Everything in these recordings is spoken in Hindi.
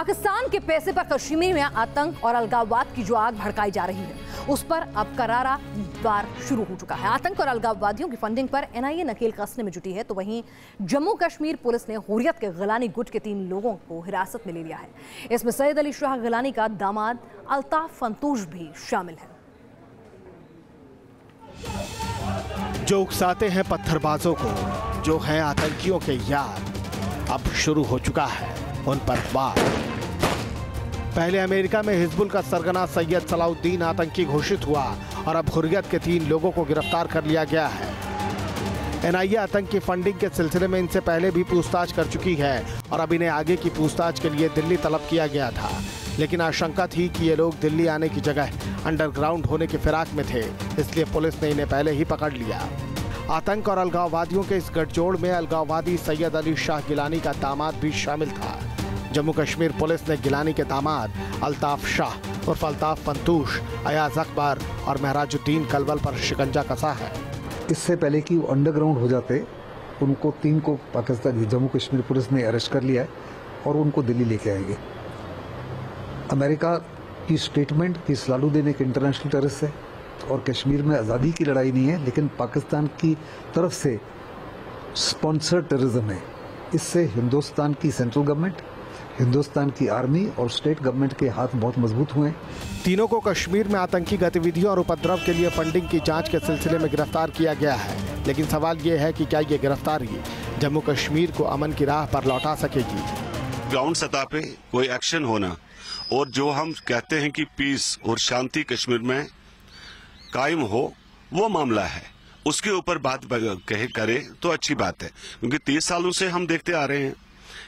पाकिस्तान के पैसे पर कश्मीर में आतंक और अलगाववाद की जो आग भड़काई जा रही है, उस पर अब करारा वार शुरू हो चुका है। आतंक और अलगाववादियों की फंडिंग पर एनआईए नकेल कसने में जुटी है, तो वहीं जम्मू कश्मीर पुलिस ने हुर्रियत के गिलानी गुट के 3 लोगों को हिरासत में ले लिया है। इसमें सैयद अली शाह गिलानी का दामाद अल्ताफ फंतूश भी शामिल है। जो उकसाते हैं पत्थरबाजों को, जो हैं आतंकियों के यार, अब शुरू हो चुका है उन पर वार। पहले अमेरिका में हिजबुल का सरगना सैयद सलाउद्दीन आतंकी घोषित हुआ और अब हुर्रियत के 3 लोगों को गिरफ्तार कर लिया गया है। एनआईए आतंक की फंडिंग के सिलसिले में इनसे पहले भी पूछताछ कर चुकी है और अब इन्हें आगे की पूछताछ के लिए दिल्ली तलब किया गया था, लेकिन आशंका थी कि ये लोग दिल्ली आने की जगह अंडरग्राउंड होने की फिराक में थे, इसलिए पुलिस ने इन्हें पहले ही पकड़ लिया। आतंक और अलगाववादियों के इस गठजोड़ में अलगाववादी सैयद अली शाह गिलानी का दामाद भी शामिल था। जम्मू कश्मीर पुलिस ने गिलानी के दामाद अल्ताफ शाह उर्फ अल्ताफ फंतूश, अयाज अकबर और महराजुद्दीन कलवल पर शिकंजा कसा है। इससे पहले कि वो अंडरग्राउंड हो जाते, उनको 3 को पाकिस्तान जम्मू कश्मीर पुलिस ने अरेस्ट कर लिया है और उनको दिल्ली लेके आएंगे। अमेरिका की स्टेटमेंट कि सलाउद्दीन एक इंटरनेशनल टेररिस्ट है और कश्मीर में आज़ादी की लड़ाई नहीं है, लेकिन पाकिस्तान की तरफ से स्पॉन्सर्ड टेररिज्म है। इससे हिंदुस्तान की सेंट्रल गवर्नमेंट, हिंदुस्तान की आर्मी और स्टेट गवर्नमेंट के हाथ बहुत मजबूत हुए। तीनों को कश्मीर में आतंकी गतिविधियों और उपद्रव के लिए फंडिंग की जांच के सिलसिले में गिरफ्तार किया गया है, लेकिन सवाल ये है कि क्या ये गिरफ्तारी जम्मू कश्मीर को अमन की राह पर लौटा सकेगी। ग्राउंड सतह पे कोई एक्शन होना और जो हम कहते हैं कि पीस और शांति कश्मीर में कायम हो, वो मामला है, उसके ऊपर बात करे तो अच्छी बात है, क्योंकि 30 सालों से हम देखते आ रहे हैं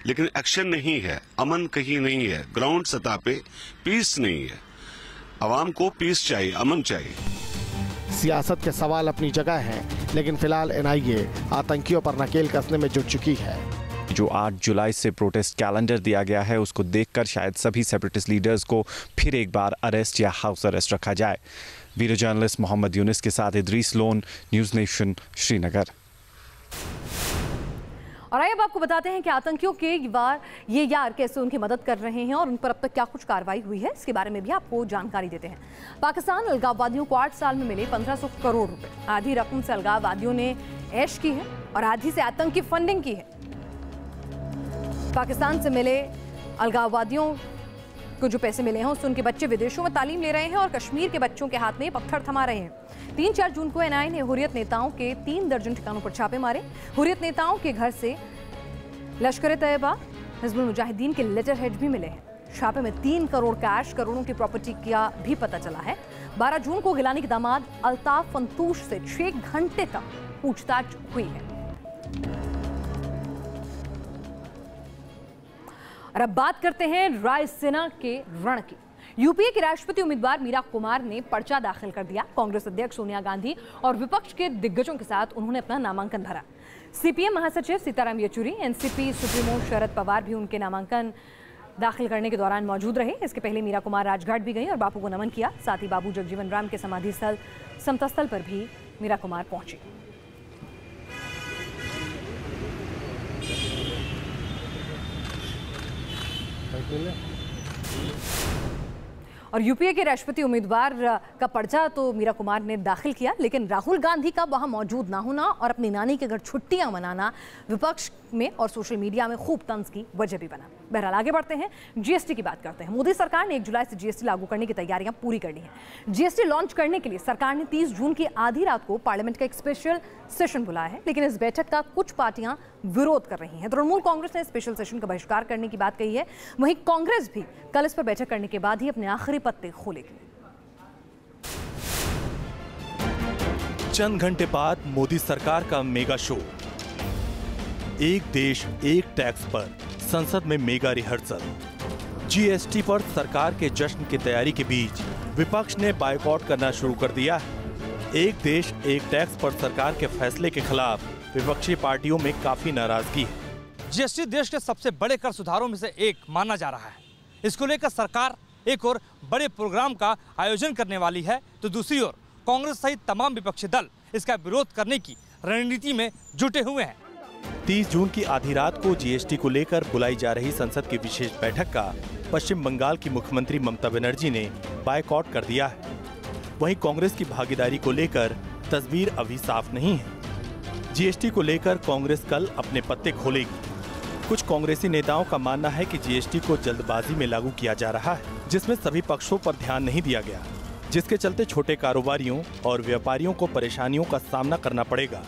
लेकिन एक्शन नहीं है, अमन कहीं नहीं है, ग्राउंड सतह पे पीस नहीं है। आवाम को पीस चाहिए, अमन चाहिए। सियासत के सवाल अपनी जगह हैं, लेकिन फिलहाल एनआईए आतंकियों पर नकेल कसने में जुट चुकी है। जो 8 जुलाई से प्रोटेस्ट कैलेंडर दिया गया है, उसको देखकर शायद सभी सेपरेटिस्ट लीडर्स को फिर एक बार अरेस्ट या हाउस अरेस्ट रखा जाए। वीडियो जर्नलिस्ट मोहम्मद यूनिस के साथ Idris loan, news nation, Srinagar. और आइए अब आपको बताते हैं कि आतंकियों के ये यार कैसे उनकी मदद कर रहे हैं और उन पर अब तक क्या कुछ कार्रवाई हुई है, इसके बारे में भी आपको जानकारी देते हैं। पाकिस्तान अलगाववादियों को 8 साल में मिले 1500 करोड़ रुपए। आधी रकम से अलगाववादियों ने ऐश की है और आधी से आतंक की फंडिंग की है। पाकिस्तान से मिले अलगाववादियों को जो पैसे मिले हैं, उससे उनके बच्चे विदेशों में तालीम ले रहे हैं और कश्मीर के बच्चों के हाथ में पत्थर थमा रहे हैं। 3-4 जून को एनआईए ने हुर्रियत नेताओं के 3 दर्जन ठिकानों पर छापे मारे। हुर्रियत नेताओं के घर से लश्कर-ए-तैयबा, हिजबुल मुजाहिदीन के लेटर हेड भी मिले हैं। छापे में 3 करोड़ कैश, करोड़ों की प्रॉपर्टी का भी पता चला है। 12 जून को गिलानी के दामाद अल्ताफ फंतूश से 6 घंटे तक पूछताछ हुई है। और अब बात करते हैं रायसीना के रण की। यूपीए के राष्ट्रपति उम्मीदवार मीरा कुमार ने पर्चा दाखिल कर दिया। कांग्रेस अध्यक्ष सोनिया गांधी और विपक्ष के दिग्गजों के साथ उन्होंने अपना नामांकन भरा। सीपीएम महासचिव सीताराम येचुरी, एनसीपी सुप्रीमो शरद पवार भी उनके नामांकन दाखिल करने के दौरान मौजूद रहे। इसके पहले मीरा कुमार राजघाट भी गई और बापू को नमन किया। साथ ही बाबू जगजीवन राम के समाधि स्थल समता स्थल पर भी मीरा कुमार पहुंची। और यूपीए के राष्ट्रपति उम्मीदवार का पर्चा तो मीरा कुमार ने दाखिल किया, लेकिन राहुल गांधी का वहां मौजूद ना होना और अपनी नानी के घर छुट्टियां मनाना विपक्ष में और सोशल मीडिया में खूब तंज की वजह भी बना। बहरहाल आगे बढ़ते हैं, जीएसटी की बात करते हैं। मोदी सरकार ने 1 जुलाई से जीएसटी लागू करने की तैयारियां पूरी कर ली हैं। जीएसटी लॉन्च करने के लिए सरकार ने 30 जून की आधी रात को पार्लियामेंट का एक स्पेशल सेशन बुलाया है, लेकिन इस बैठक का कुछ पार्टियां विरोध कर रही हैं। तृणमूल कांग्रेस ने स्पेशल सेशन का बहिष्कार करने की बात कही है। वहीं कांग्रेस भी कल इस पर बैठक करने के बाद ही अपने आखिरी पत्ते खोलेगी। चंद घंटे बाद मोदी सरकार का मेगा शो, एक देश एक टैक्स पर संसद में मेगा रिहर्सल। जीएसटी पर सरकार के जश्न की तैयारी के बीच विपक्ष ने बायकॉट करना शुरू कर दिया है। एक देश एक टैक्स पर सरकार के फैसले के खिलाफ विपक्षी पार्टियों में काफी नाराजगी है। जीएसटी देश के सबसे बड़े कर सुधारों में से एक माना जा रहा है। इसको लेकर सरकार एक और बड़े प्रोग्राम का आयोजन करने वाली है, तो दूसरी ओर कांग्रेस सहित तमाम विपक्षी दल इसका विरोध करने की रणनीति में जुटे हुए हैं। 30 जून की आधी रात को जीएसटी को लेकर बुलाई जा रही संसद की विशेष बैठक का पश्चिम बंगाल की मुख्यमंत्री ममता बनर्जी ने बायकॉट कर दिया है। वहीं कांग्रेस की भागीदारी को लेकर तस्वीर अभी साफ नहीं है। जीएसटी को लेकर कांग्रेस कल अपने पत्ते खोलेगी। कुछ कांग्रेसी नेताओं का मानना है कि जीएसटी को जल्दबाजी में लागू किया जा रहा है, जिसमें सभी पक्षों पर ध्यान नहीं दिया गया, जिसके चलते छोटे कारोबारियों और व्यापारियों को परेशानियों का सामना करना पड़ेगा।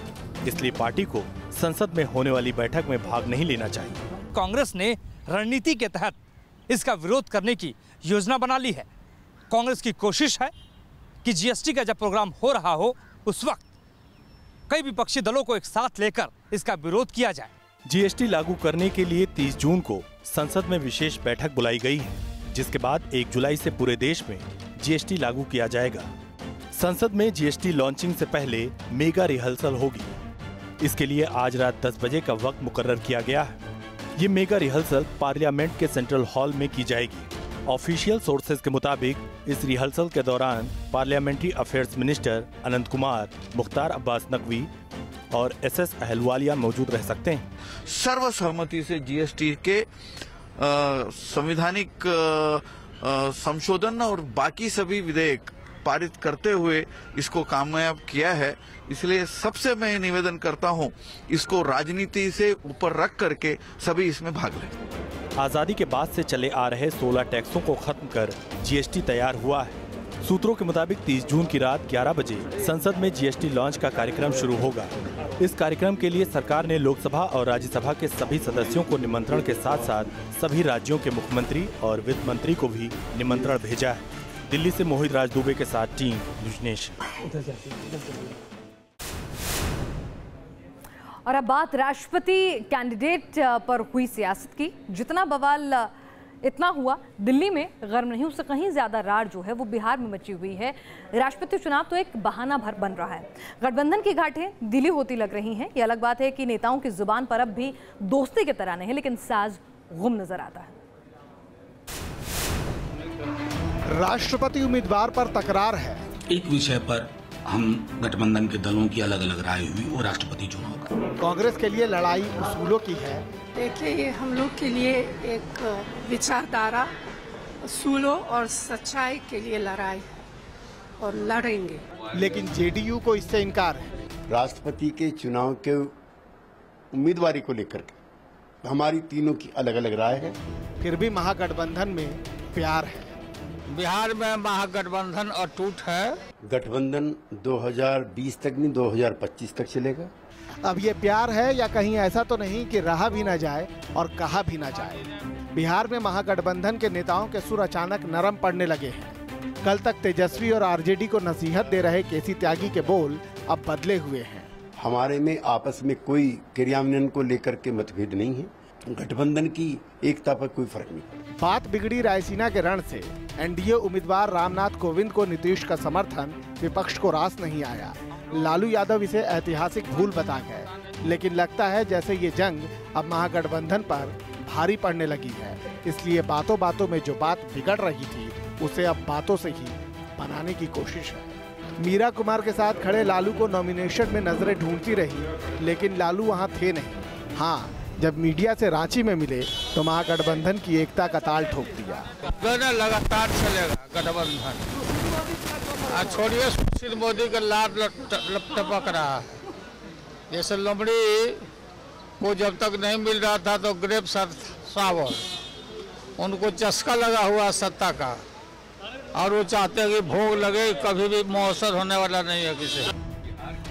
इसलिए पार्टी को संसद में होने वाली बैठक में भाग नहीं लेना चाहिए। कांग्रेस ने रणनीति के तहत इसका विरोध करने की योजना बना ली है। कांग्रेस की कोशिश है कि जीएसटी का जब प्रोग्राम हो रहा हो उस वक्त कई विपक्षी दलों को एक साथ लेकर इसका विरोध किया जाए। जीएसटी लागू करने के लिए 30 जून को संसद में विशेष बैठक बुलाई गई है, जिसके बाद 1 जुलाई से पूरे देश में जीएसटी लागू किया जाएगा। संसद में जीएसटी लॉन्चिंग से पहले मेगा रिहर्सल होगी। इसके लिए आज रात 10 बजे का वक्त मुकर्रर किया गया है। ये मेगा रिहर्सल पार्लियामेंट के सेंट्रल हॉल में की जाएगी। ऑफिशियल सोर्सेज के मुताबिक इस रिहर्सल के दौरान पार्लियामेंट्री अफेयर्स मिनिस्टर अनंत कुमार, मुख्तार अब्बास नकवी और एसएस अहलुवालिया मौजूद रह सकते हैं। सर्वसम्मति से जीएसटी के संवैधानिक संशोधन और बाकी सभी विधेयक पारित करते हुए इसको कामयाब किया है। इसलिए सबसे मैं निवेदन करता हूं, इसको राजनीति से ऊपर रख करके सभी इसमें भाग लें। आजादी के बाद से चले आ रहे 16 टैक्सों को खत्म कर जीएसटी तैयार हुआ है। सूत्रों के मुताबिक 30 जून की रात 11 बजे संसद में जीएसटी लॉन्च का कार्यक्रम शुरू होगा। इस कार्यक्रम के लिए सरकार ने लोकसभा और राज्यसभा के सभी सदस्यों को निमंत्रण के साथ साथ सभी राज्यों के मुख्यमंत्री और वित्त मंत्री को भी निमंत्रण भेजा है। दिल्ली से मोहित राज दुबे के साथ टीम न्यूज नेशन। और अब बात राष्ट्रपति कैंडिडेट पर हुई सियासत की। जितना बवाल इतना हुआ दिल्ली में, गर्म नहीं उससे कहीं ज्यादा रार जो है वो बिहार में मची हुई है। राष्ट्रपति चुनाव तो एक बहाना भर बन रहा है। गठबंधन की घाटें दिली होती लग रही हैं। ये अलग बात है कि नेताओं की जुबान पर अब भी दोस्ती के तराने हैं, लेकिन साज गुम नजर आता है। राष्ट्रपति उम्मीदवार पर तकरार है। एक विषय पर हम गठबंधन के दलों की अलग अलग राय हुई, वो राष्ट्रपति चुनाव का। कांग्रेस के लिए लड़ाई उसूलों की है। देखिए, ये हम लोग के लिए एक विचारधारा, उसूलों और सच्चाई के लिए लड़ाई है और लड़ेंगे। लेकिन जेडीयू को इससे इनकार है। राष्ट्रपति के चुनाव के उम्मीदवारी को लेकर के हमारी तीनों की अलग अलग राय है। फिर भी महागठबंधन में प्यार है। बिहार में महागठबंधन अटूट है। गठबंधन 2020 तक नहीं 2025 तक चलेगा। अब ये प्यार है या कहीं ऐसा तो नहीं कि रहा भी ना जाए और कहा भी ना जाए। बिहार में महागठबंधन के नेताओं के सुर अचानक नरम पड़ने लगे हैं। कल तक तेजस्वी और आरजेडी को नसीहत दे रहे केसी त्यागी के बोल अब बदले हुए हैं। हमारे में आपस में कोई क्रियान्वयन को लेकर के मतभेद नहीं है। गठबंधन की एकता पर कोई फर्क नहीं। बात बिगड़ी रायसीना के रण से। एनडीए उम्मीदवार रामनाथ कोविंद को नीतीश का समर्थन विपक्ष को रास नहीं आया। लालू यादव इसे ऐतिहासिक भूल बता गए, लेकिन लगता है जैसे ये जंग अब महागठबंधन पर भारी पड़ने लगी है। इसलिए बातों बातों में जो बात बिगड़ रही थी उसे अब बातों से ही बनाने की कोशिश है। मीरा कुमार के साथ खड़े लालू को नॉमिनेशन में नजरें ढूंढती रही, लेकिन लालू वहां थे नहीं। हाँ, जब मीडिया से रांची में मिले तो महागठबंधन की एकता का ताल ठोक दिया। लगातार चलेगा गठबंधन। छोड़िए, सुशील मोदी का लाड टपक रहा है। जैसे लोमड़ी को जब तक नहीं मिल रहा था तो ग्रेप सावर, उनको चस्का लगा हुआ सत्ता का, और वो चाहते हैं कि भोग लगे, कभी भी मौसर होने वाला नहीं है किसी।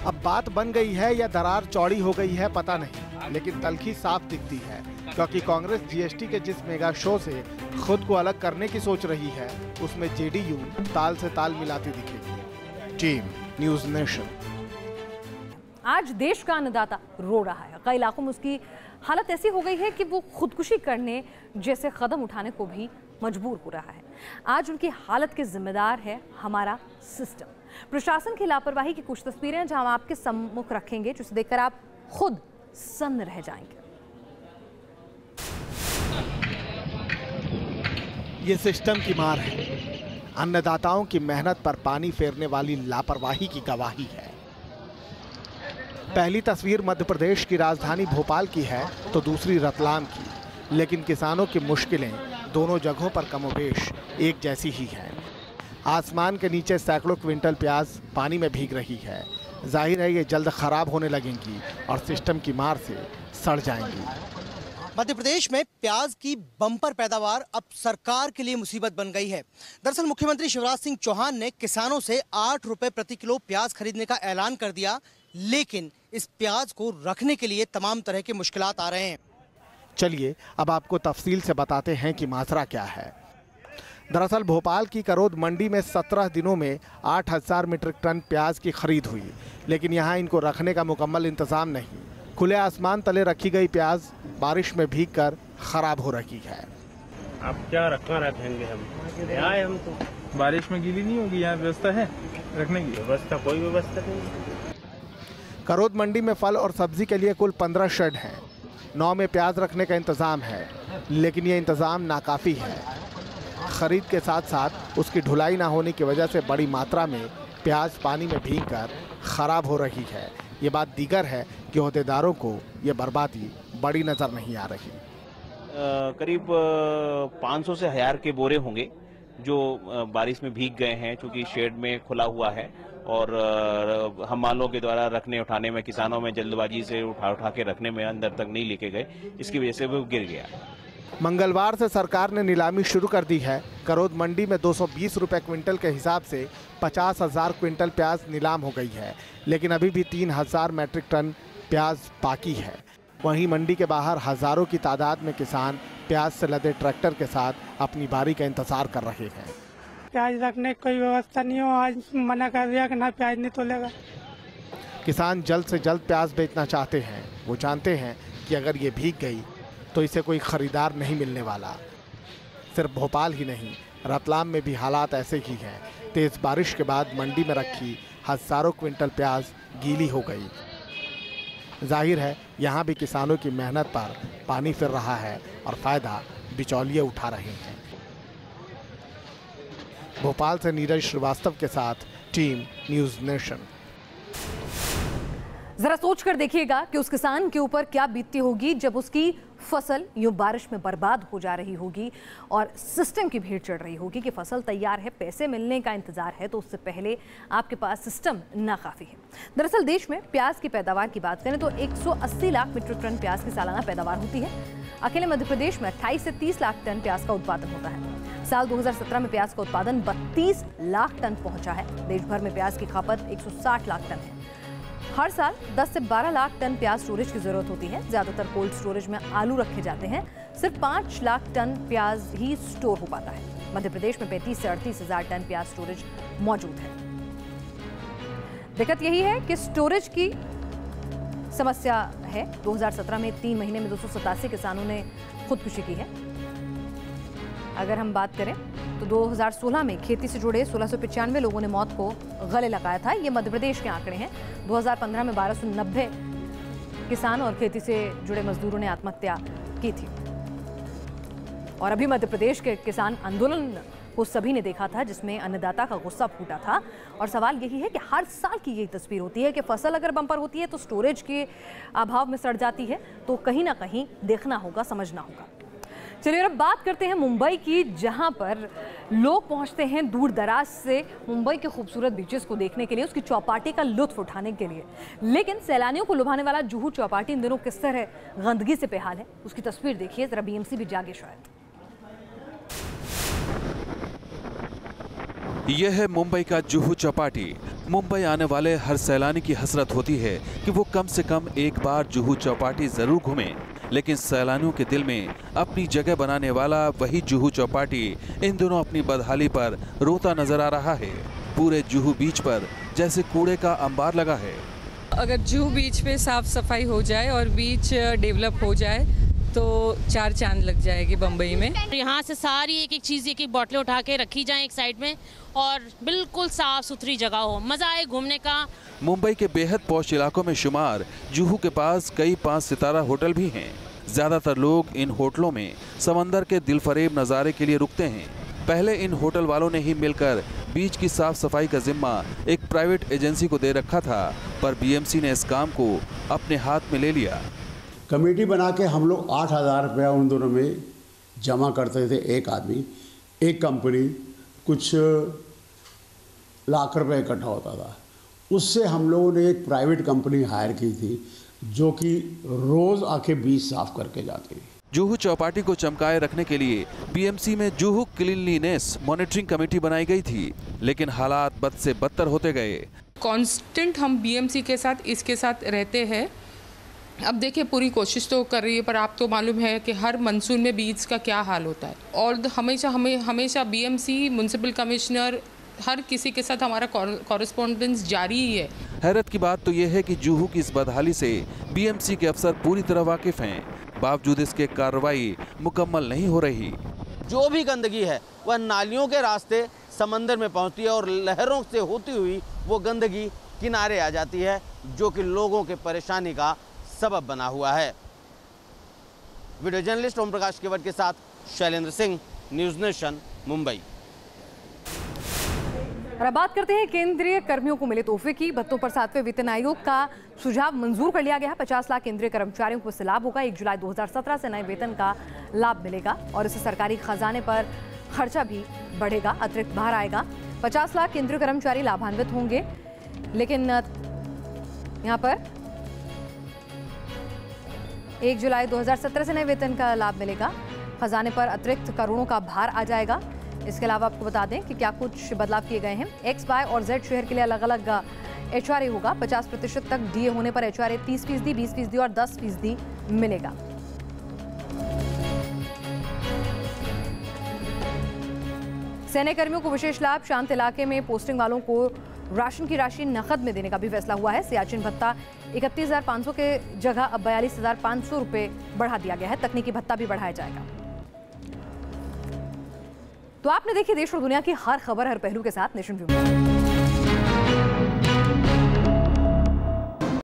अब बात बन गई है या दरार चौड़ी हो गई है पता नहीं, लेकिन तलखी साफ दिखती है, क्योंकि कांग्रेस जीएसटी के जिस मेगा शो से खुद को अलग करने की सोच रही है उसमें जेडीयू ताल से ताल मिलाती दिखेगी। Team news nation. आज देश का अन्नदाता रो रहा है। कई इलाकों में उसकी हालत ऐसी हो गई है कि वो खुदकुशी करने जैसे कदम उठाने को भी मजबूर हो रहा है। आज उनकी हालत के जिम्मेदार है हमारा सिस्टम। प्रशासन की लापरवाही की कुछ तस्वीरें जहां हम आपके सम्मुख रखेंगे, जिसे देखकर आप खुद सन्न रह जाएंगे। ये सिस्टम की मार है। अन्नदाताओं की मेहनत पर पानी फेरने वाली लापरवाही की गवाही है। पहली तस्वीर मध्य प्रदेश की राजधानी भोपाल की है तो दूसरी रतलाम की, लेकिन किसानों की मुश्किलें दोनों जगहों पर कमोबेश एक जैसी ही है। आसमान के नीचे सैकड़ों क्विंटल प्याज पानी में भीग रही है। जाहिर है ये जल्द खराब होने लगेंगी और सिस्टम की मार से सड़ जाएंगी। मध्य प्रदेश में प्याज की बम्पर पैदावार अब सरकार के लिए मुसीबत बन गई है। दरअसल मुख्यमंत्री शिवराज सिंह चौहान ने किसानों से 8 रुपए प्रति किलो प्याज खरीदने का ऐलान कर दिया, लेकिन इस प्याज को रखने के लिए तमाम तरह के मुश्किलात आ रहे हैं। चलिए अब आपको तफसील से बताते हैं कि माजरा क्या है। दरअसल भोपाल की करोद मंडी में 17 दिनों में 8000 मीट्रिक टन प्याज की खरीद हुई, लेकिन यहाँ इनको रखने का मुकम्मल इंतजाम नहीं। खुले आसमान तले रखी गई प्याज बारिश में भीगकर खराब हो रही है। अब क्या रखेंगे हम तो बारिश में गीली नहीं होगी। यहाँ व्यवस्था है रखने की? व्यवस्था कोई व्यवस्था नहीं। करोद मंडी में फल और सब्जी के लिए कुल 15 शेड हैं। 9 में प्याज रखने का इंतजाम है, लेकिन ये इंतजाम नाकाफी है। खरीद के साथ साथ उसकी ढुलाई ना होने की वजह से बड़ी मात्रा में प्याज पानी में भीगकर खराब हो रही है। ये बात दीगर है कि ओहदेदारों को ये बर्बादी बड़ी नज़र नहीं आ रही। करीब 500 से 1000 के बोरे होंगे जो बारिश में भीग गए हैं, क्योंकि शेड में खुला हुआ है और हमालों के द्वारा रखने उठाने में, किसानों में जल्दबाजी से उठा के रखने में अंदर तक नहीं लेके गए, इसकी वजह से वो गिर गया। मंगलवार से सरकार ने नीलामी शुरू कर दी है। करोद मंडी में 220 रुपए क्विंटल के हिसाब से 50,000 क्विंटल प्याज नीलाम हो गई है, लेकिन अभी भी 3000 मीट्रिक टन प्याज बाकी है। वहीं मंडी के बाहर हजारों की तादाद में किसान प्याज से लदे ट्रैक्टर के साथ अपनी बारी का इंतजार कर रहे हैं। प्याज रखने की कोई व्यवस्था नहीं हो, आज मना कर दिया कि ना प्याज नहीं तोलेगा। किसान जल्द से जल्द प्याज बेचना चाहते हैं। वो जानते हैं कि अगर ये भीग गई तो इसे कोई खरीदार नहीं मिलने वाला। सिर्फ भोपाल ही नहीं, रतलाम में भी हालात ऐसे ही हैं। तेज बारिश के बाद मंडी में रखी हजारों क्विंटल प्याज गीली हो गई। जाहिर है यहाँ भी किसानों की मेहनत पर पानी फिर रहा है और फायदा बिचौलिए उठा रहे हैं। भोपाल से नीरज श्रीवास्तव के साथ टीम न्यूज़ नेशन। जरा सोच कर देखिएगा कि उस किसान के ऊपर क्या बीतती होगी जब उसकी फसल यूं बारिश में बर्बाद हो जा रही होगी और सिस्टम की भीड़ चढ़ रही होगी कि फसल तैयार है, पैसे मिलने का इंतजार है, तो उससे पहले आपके पास सिस्टम नाकाफी है। दरअसल देश में प्याज की पैदावार की बात करें तो 180 लाख मीट्रिक टन प्याज की सालाना पैदावार होती है। अकेले मध्य प्रदेश में 28 से 30 लाख टन प्याज का उत्पादन होता है। साल 2017 में प्याज का उत्पादन 32 लाख टन पहुंचा है। देश भर में प्याज की खपत 160 लाख टन है। हर साल 10 से 12 लाख टन प्याज स्टोरेज की जरूरत होती है। ज्यादातर कोल्ड स्टोरेज में आलू रखे जाते हैं। सिर्फ 5 लाख टन प्याज ही स्टोर हो पाता है। मध्य प्रदेश में 35 से 38 हजार टन प्याज स्टोरेज मौजूद है। दिक्कत यही है कि स्टोरेज की समस्या है। 2017 में 3 महीने में 287 किसानों ने खुदकुशी की है। अगर हम बात करें तो 2016 में खेती से जुड़े 1695 लोगों ने मौत को गले लगाया था। ये मध्य प्रदेश के आंकड़े हैं। 2015 में 1290 किसान और खेती से जुड़े मजदूरों ने आत्महत्या की थी। और अभी मध्य प्रदेश के किसान आंदोलन को सभी ने देखा था, जिसमें अन्नदाता का गुस्सा फूटा था। और सवाल यही है कि हर साल की यही तस्वीर होती है कि फसल अगर बम्पर होती है तो स्टोरेज के अभाव में सड़ जाती है। तो कहीं ना कहीं देखना होगा, समझना होगा। चलिए अब बात करते हैं मुंबई की, जहां पर लोग पहुंचते हैं दूर दराज से मुंबई के खूबसूरत बीचेस को देखने के लिए, उसकी चौपाटी का लुत्फ उठाने के लिए। लेकिन सैलानियों को लुभाने वाला जुहू चौपाटी इन दिनों किस तरह गंदगी से बेहाल है, उसकी तस्वीर देखिए जरा। बीएमसी भी जागे शायद। यह है मुंबई का जुहू चौपाटी। मुंबई आने वाले हर सैलानी की हसरत होती है कि वो कम से कम एक बार जुहू चौपाटी जरूर घूमें, लेकिन सैलानियों के दिल में अपनी जगह बनाने वाला वही जुहू चौपाटी इन दिनों अपनी बदहाली पर रोता नजर आ रहा है। पूरे जुहू बीच पर जैसे कूड़े का अंबार लगा है। अगर जुहू बीच पे साफ सफाई हो जाए और बीच डेवलप हो जाए तो 4 चांद लग जाएगी बम्बई में। यहाँ से सारी एक एक चीज़, एक एक बोतलें उठा के रखी जाए एक साइड में और बिल्कुल साफ सुथरी जगह हो, मज़ा आए घूमने का। मुंबई के बेहद पॉश इलाकों में शुमार जुहू के पास कई 5 सितारा होटल भी हैं। ज्यादातर लोग इन होटलों में समंदर के दिलफरेब नज़ारे के लिए रुकते हैं। पहले इन होटल वालों ने ही मिलकर बीच की साफ सफाई का जिम्मा एक प्राइवेट एजेंसी को दे रखा था, पर बीएमसी ने इस काम को अपने हाथ में ले लिया। कमेटी बना के हम लोग 8,000 रुपया उन दोनों में जमा करते थे एक आदमी, एक कंपनी कुछ लाख रुपए इकट्ठा होता था। उससे हम लोगों ने एक प्राइवेट कंपनी हायर की थी जो कि रोज़ आके बीज साफ करके जाती थी। जुहू चौपाटी को चमकाए रखने के लिए बीएमसी में जुहू क्लीनलीनेस मॉनिटरिंग कमेटी बनाई गई थी, लेकिन हालात बद से बदतर होते गए। कांस्टेंट हम बीएमसी के साथ इसके साथ रहते हैं। अब देखिए, पूरी कोशिश तो कर रही है, पर आपको मालूम है कि हर मानसून में बीज का क्या हाल होता है, और हमेशा बीएमसी, म्युनिसिपल कमिश्नर, हर किसी के साथ हमारा कॉरेस्पॉन्डेंस जारी ही है। हैरत की बात तो यह है कि जुहू की इस बदहाली से बीएमसी के अफसर पूरी तरह वाकिफ हैं, बावजूद इसके कार्रवाई मुकम्मल नहीं हो रही। जो भी गंदगी है वह नालियों के रास्ते समंदर में पहुंचती है और लहरों से होती हुई वो गंदगी किनारे आ जाती है, जो कि लोगों के परेशानी का सबब बना हुआ है। वीडियो जर्नलिस्ट ओम प्रकाश केवट के साथ शैलेंद्र सिंह, न्यूज़ नेशन, मुंबई। और अब बात करते हैं केंद्रीय कर्मियों को मिले तोहफे की। भत्तों पर 7वें वेतन आयोग का सुझाव मंजूर कर लिया गया है। 50 लाख केंद्रीय कर्मचारियों को इससे लाभ होगा। 1 जुलाई 2017 से नए वेतन का लाभ मिलेगा और इससे सरकारी खजाने पर खर्चा भी बढ़ेगा, अतिरिक्त भार आएगा। 50 लाख केंद्रीय कर्मचारी लाभान्वित होंगे, लेकिन यहाँ पर 1 जुलाई 2017 से नए वेतन का लाभ मिलेगा। खजाने पर अतिरिक्त करोड़ों का भार आ जाएगा। इसके अलावा आपको बता दें कि क्या कुछ बदलाव किए गए हैं। एक्स, वाई और जेड शेयर के लिए अलग अलग एचआरए होगा। 50% तक डीए होने पर एचआरए 30%, 20% और 10% मिलेगा। सैन्य कर्मियों को विशेष लाभ। शांत इलाके में पोस्टिंग वालों को राशन की राशि नकद में देने का भी फैसला हुआ है। सियाचिन भत्ता 31,500 के जगह अब 42,500 रुपए बढ़ा दिया गया है। तकनीकी भत्ता भी बढ़ाया जाएगा। तो आपने देखी देश और दुनिया की हर खबर, हर पहलू के साथ नेशन व्यू।